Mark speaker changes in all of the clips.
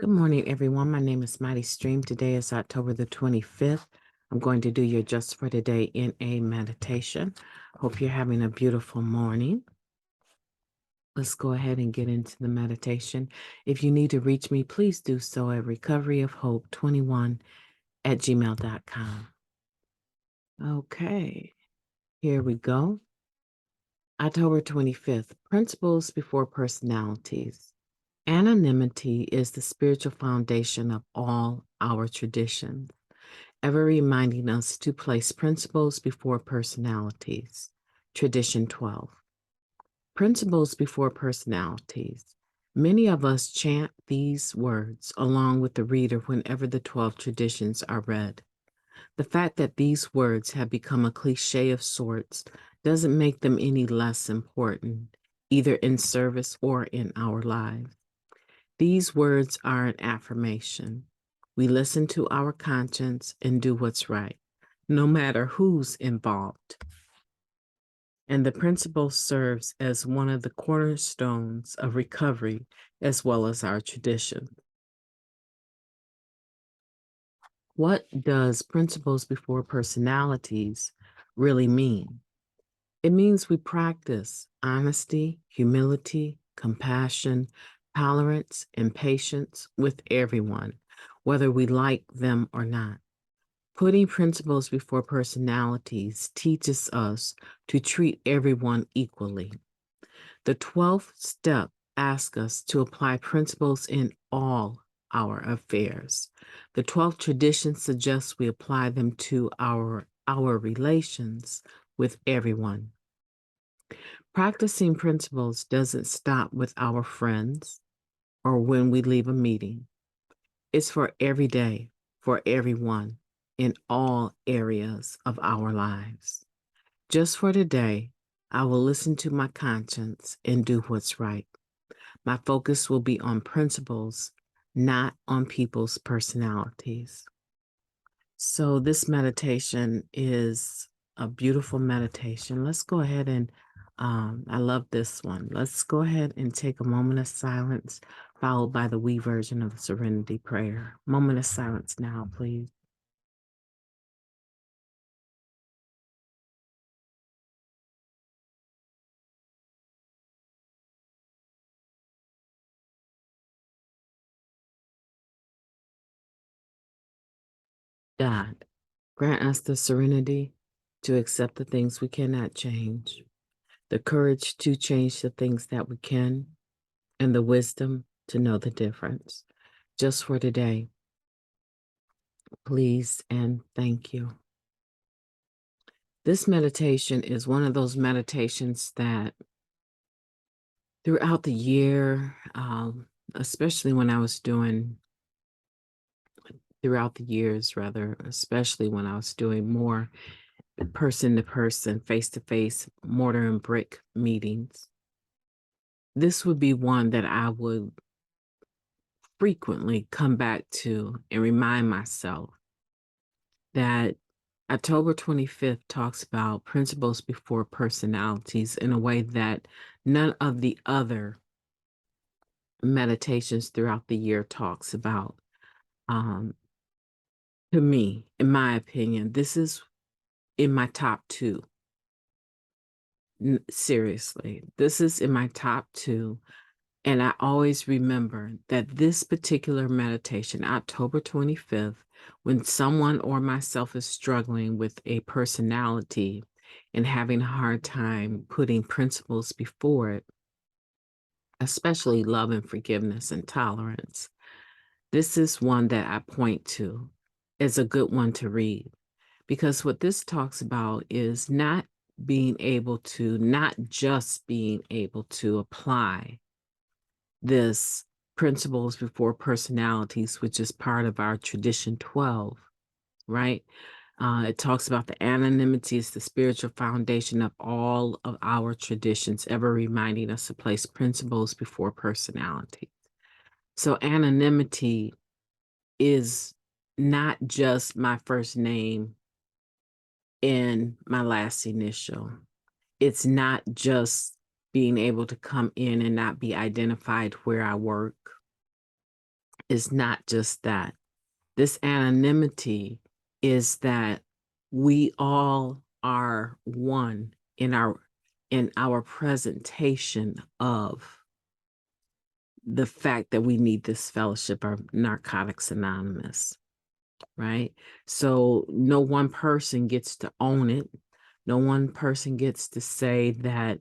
Speaker 1: Good morning, everyone. My name is MightyStream. Today is October the 25th. I'm going to do your Just for Today in a meditation. Hope you're having a beautiful morning. Let's go ahead and get into the meditation. If you need to reach me, please do so at recoveryofhope21@gmail.com. Okay, here we go. October 25th, Principles Before Personalities. Anonymity is the spiritual foundation of all our traditions, ever reminding us to place principles before personalities. Tradition 12. Principles before personalities. Many of us chant these words along with the reader whenever the 12 traditions are read. The fact that these words have become a cliche of sorts doesn't make them any less important, either in service or in our lives. These words are an affirmation. We listen to our conscience and do what's right, no matter who's involved. And the principle serves as one of the cornerstones of recovery as well as our tradition. What does principles before personalities really mean? It means we practice honesty, humility, compassion, tolerance, and patience with everyone, whether we like them or not. Putting principles before personalities teaches us to treat everyone equally. The 12th step asks us to apply principles in all our affairs. The 12th tradition suggests we apply them to our relations with everyone. Practicing principles doesn't stop with our friends or when we leave a meeting. It's for every day, for everyone, in all areas of our lives. Just for today, I will listen to my conscience and do what's right. My focus will be on principles, not on people's personalities. So this meditation is a beautiful meditation. Let's go ahead and, I love this one. Let's go ahead and take a moment of silence, followed by the we version of the Serenity Prayer. Moment of silence now, please. God, grant us the serenity to accept the things we cannot change, the courage to change the things that we can, and the wisdom to know the difference. Just for today, please and thank you. This meditation is one of those meditations that throughout the year, especially when I was doing, throughout the years rather, especially when I was doing more person to person, face to face, mortar and brick meetings, this would be one that I would frequently come back to and remind myself that October 25th talks about principles before personalities in a way that none of the other meditations throughout the year talks about. To me, in my opinion, this is in my top two. Seriously, this is in my top two. And I always remember that this particular meditation, October 25th, when someone or myself is struggling with a personality and having a hard time putting principles before it, especially love and forgiveness and tolerance, this is one that I point to as a good one to read. Because what this talks about is not just being able to apply this principles before personalities, which is part of our tradition 12, right? It talks about the anonymity is the spiritual foundation of all of our traditions, ever reminding us to place principles before personality. So anonymity is not just my first name and my last initial. It's not just being able to come in and not be identified where I work. is not just that. This anonymity is that we all are one in our presentation of the fact that we need this fellowship of Narcotics Anonymous, right? So no one person gets to own it. No one person gets to say that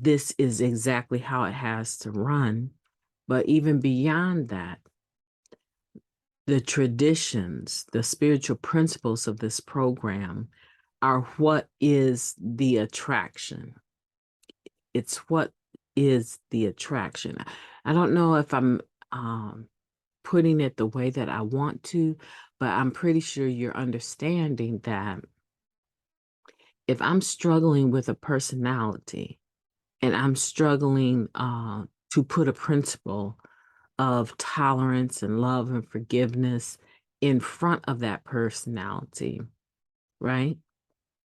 Speaker 1: this is exactly how it has to run. But even beyond that, the traditions, the spiritual principles of this program are what is the attraction. It's what is the attraction. I don't know if I'm putting it the way that I want to, but I'm pretty sure you're understanding that if I'm struggling with a personality and I'm struggling to put a principle of tolerance and love and forgiveness in front of that personality, right?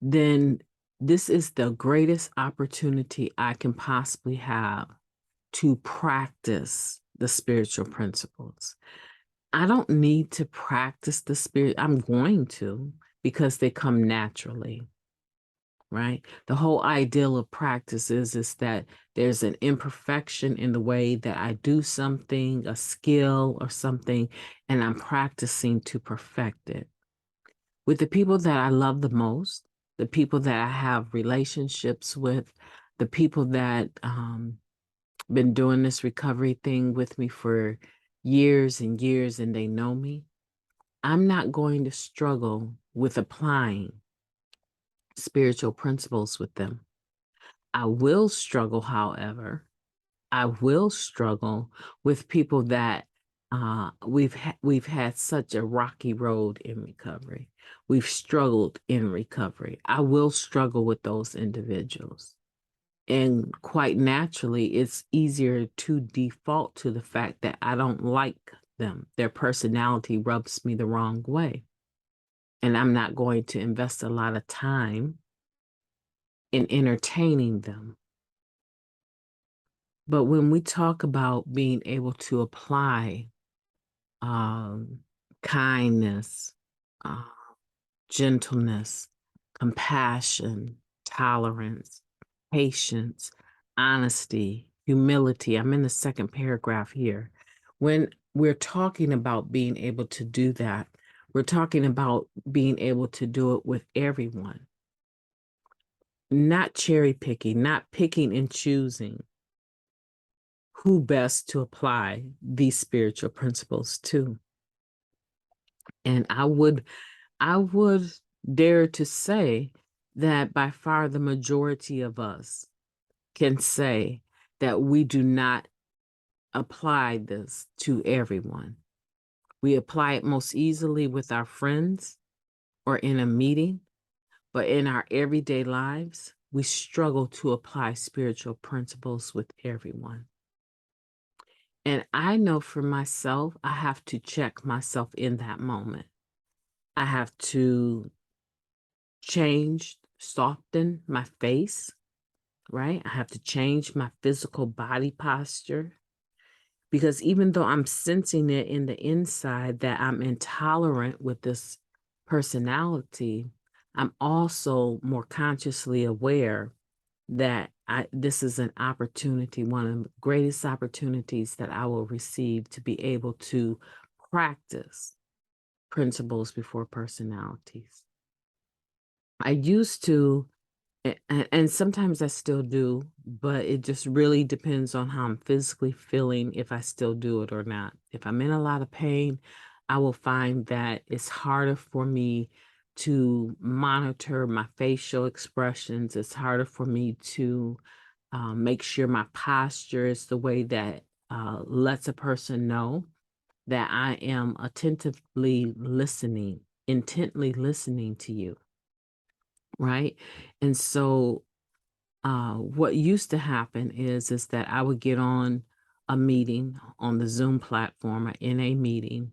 Speaker 1: Then this is the greatest opportunity I can possibly have to practice the spiritual principles. I don't need to practice the spirit. I'm going to because they come naturally, right? The whole ideal of practice is that there's an imperfection in the way that I do something, a skill or something, and I'm practicing to perfect it. With the people that I love the most, the people that I have relationships with, the people that been doing this recovery thing with me for years and years and they know me, I'm not going to struggle with applying spiritual principles with them. I will struggle, however, I will struggle with people that we've had such a rocky road in recovery. We've struggled in recovery. I will struggle with those individuals. And quite naturally, it's easier to default to the fact that I don't like them. Their personality rubs me the wrong way. And I'm not going to invest a lot of time in entertaining them. But when we talk about being able to apply um, kindness, uh, gentleness, compassion, tolerance, patience, honesty, humility. I'm in the second paragraph here. When we're talking about being able to do that, we're talking about being able to do it with everyone, not cherry picking, not picking and choosing who best to apply these spiritual principles to. And I would dare to say that by far the majority of us can say that we do not apply this to everyone. We apply it most easily with our friends or in a meeting, but in our everyday lives, we struggle to apply spiritual principles with everyone. And I know for myself, I have to check myself in that moment. I have to change, soften my face, right? I have to change my physical body posture because even though I'm sensing it in the inside that I'm intolerant with this personality, I'm also more consciously aware that this is an opportunity, one of the greatest opportunities that I will receive to be able to practice principles before personalities. I used to, and sometimes I still do, but it just really depends on how I'm physically feeling if I still do it or not. If I'm in a lot of pain, I will find that it's harder for me to monitor my facial expressions. It's harder for me to make sure my posture is the way that lets a person know that I am attentively listening, intently listening to you, right? And so what used to happen is that I would get on a meeting on the Zoom platform or in a meeting,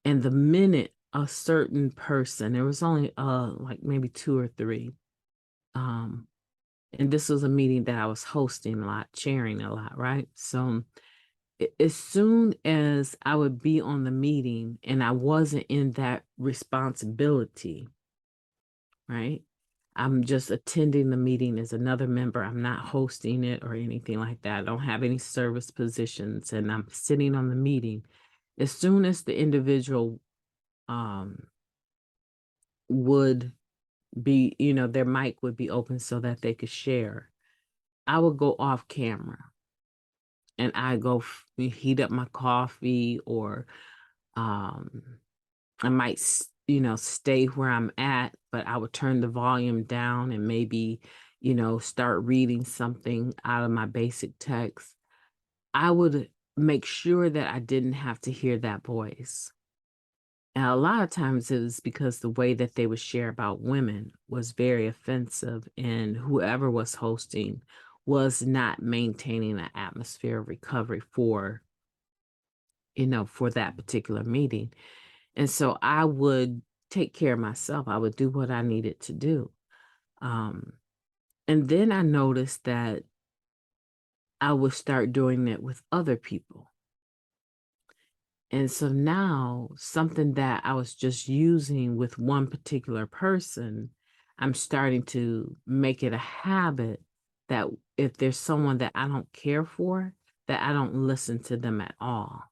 Speaker 1: and the minute a certain person, there was only like maybe two or three, um, and this was a meeting that I was hosting a lot, chairing a lot, right? So as soon as I would be on the meeting and I wasn't in that responsibility, right? I'm just attending the meeting as another member. I'm not hosting it or anything like that. I don't have any service positions, and I'm sitting on the meeting. As soon as the individual would be, their mic would be open so that they could share, I would go off camera and I go heat up my coffee, or um, I might, stay where I'm at, but I would turn the volume down and maybe, start reading something out of my basic text. I would make sure that I didn't have to hear that voice. And a lot of times it was because the way that they would share about women was very offensive, and whoever was hosting was not maintaining an atmosphere of recovery for, for that particular meeting. And so I would take care of myself. I would do what I needed to do. And then I noticed that I would start doing it with other people. And so now something that I was just using with one particular person, I'm starting to make it a habit that if there's someone that I don't care for, that I don't listen to them at all.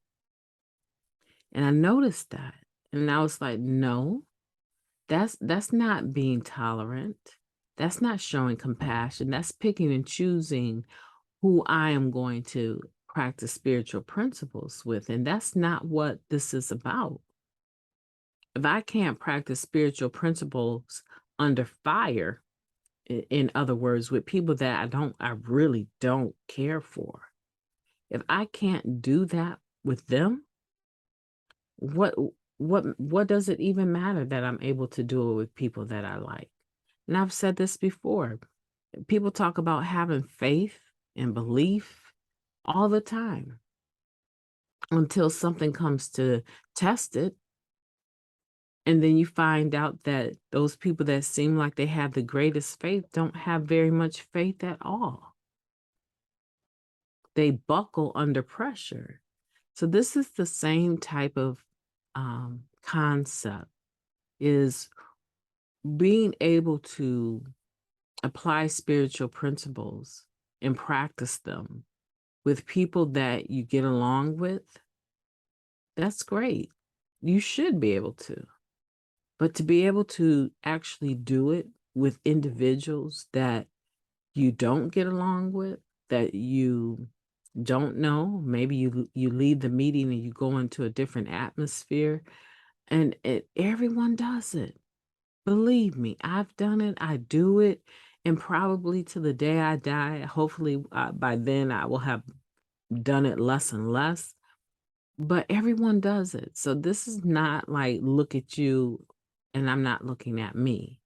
Speaker 1: And I noticed that. And I was like, no, that's not being tolerant. That's not showing compassion. That's picking and choosing who I am going to practice spiritual principles with. And that's not what this is about. If I can't practice spiritual principles under fire, in other words, with people that I really don't care for, if I can't do that with them, what what does it even matter that I'm able to do it with people that I like? And I've said this before. People talk about having faith and belief all the time until something comes to test it. And then you find out that those people that seem like they have the greatest faith don't have very much faith at all. They buckle under pressure. So this is the same type of concept, is being able to apply spiritual principles and practice them with people that you get along with. That's great. You should be able to. But to be able to actually do it with individuals that you don't get along with, that you don't know, maybe you leave the meeting and you go into a different atmosphere, and everyone does it. Believe me, I've done it. I do it, and probably to the day I die, hopefully by then I will have done it less and less. But everyone does it. So this is not like, look at you and I'm not looking at me,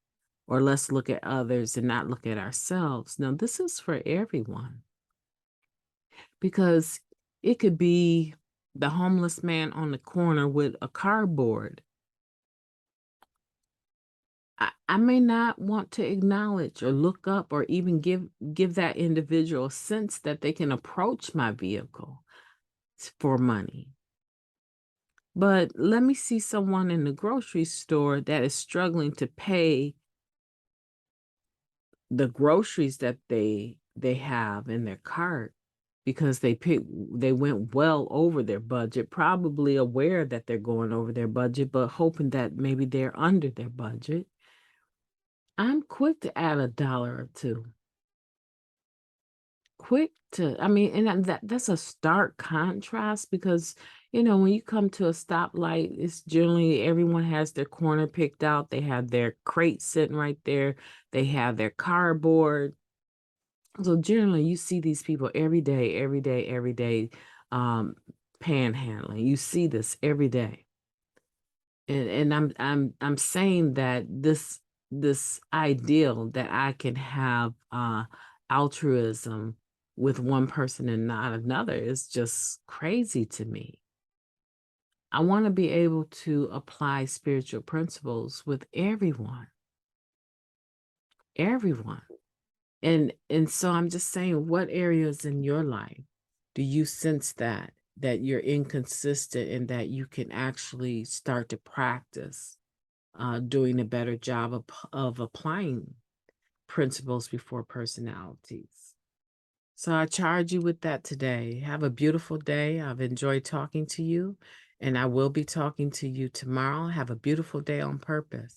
Speaker 1: or let's look at others and not look at ourselves. No, this is for everyone, because it could be the homeless man on the corner with a cardboard. I may not want to acknowledge or look up or even give that individual a sense that they can approach my vehicle for money. But let me see someone in the grocery store that is struggling to pay the groceries that they have in their cart, because they went well over their budget, probably aware that they're going over their budget, but hoping that maybe they're under their budget. I'm quick to add $1 or $2. And that's a stark contrast, because, when you come to a stoplight, it's generally everyone has their corner picked out. They have their crate sitting right there. They have their cardboard. So generally you see these people every day, panhandling. You see this every day. And I'm saying that this ideal that I can have altruism with one person and not another is just crazy to me. I want to be able to apply spiritual principles with everyone. Everyone. And so I'm just saying, what areas in your life do you sense that that you're inconsistent and that you can actually start to practice doing a better job of applying principles before personalities. So I charge you with that today. Have a beautiful day. I've enjoyed talking to you, and I will be talking to you tomorrow. Have a beautiful day on purpose.